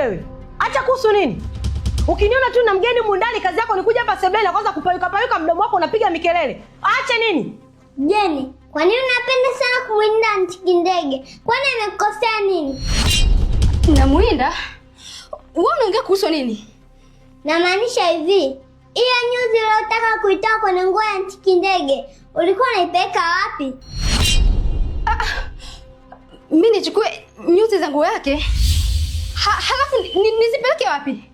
wewe. Acha kuhusu nini? Ukiniona tu na mgeni mundani, kazi yako ni kuja hapa sebele na kwanza kupayuka mdomo wako unapiga mikelele. Acha nini? Jeni, kwa nini unapenda sana kumwinda Aunti Kindege? Kwani amekukosea nini? Namuinda? Wewe unaongea kuhusu nini? Namaanisha hivi, hiyo nyuzi uliyotaka kuitoa kwenye nguo ya Aunti Kindege, ulikuwa unaipeleka wapi? Mimi nichukue nyuzi za nguo yake? Halafu nizipeleke wapi?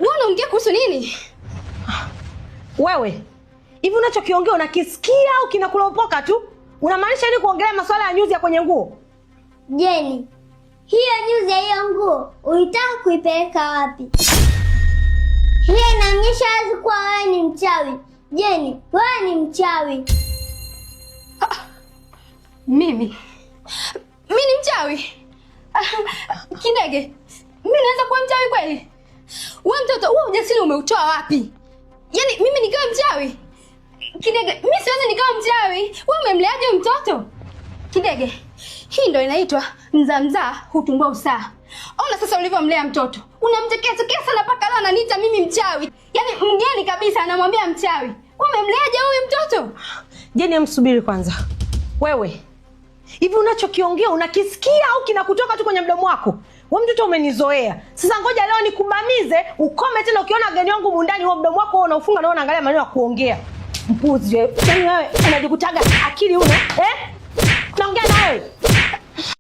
Wewe unaongea kuhusu nini? Wewe, hivi unachokiongea unakisikia au kinakulopoka tu? Unamaanisha nini kuongelea masuala ya nyuzi ya kwenye nguo? Jeni, hiyo nyuzi ya hiyo nguo ulitaka kuipeleka wapi? Hiyo inaonyesha wazi kuwa wewe ni mchawi. Jeni, wewe ni mchawi. Mimi ni mchawi? Kindege, mimi naweza kuwa mchawi kweli? Wewe mtoto, wewe ujasiri umeutoa wapi? Yaani mimi nikawa mchawi? Kindege, mimi siwezi nikawa mchawi. Wewe umemleaje mtoto? Kindege, hii ndio inaitwa mzaa hutumbua usaa. Ona sasa ulivyomlea mtoto. Unamtekea sana mpaka leo ananiita mimi mchawi. Yaani mgeni kabisa anamwambia mchawi. Wewe umemleaje huyu mtoto? Jeni, msubiri kwanza. Wewe, hivi unachokiongea unakisikia au kinakutoka tu kwenye mdomo wako? Wewe mtoto umenizoea. Sasa ngoja leo nikubamize, ukome tena ukiona gani wangu mundani huo mdomo wako unaufunga na unaangalia maneno ya kuongea. Mpuzi wewe. Yaani wewe unajikutaga akili una? Naongea na wewe.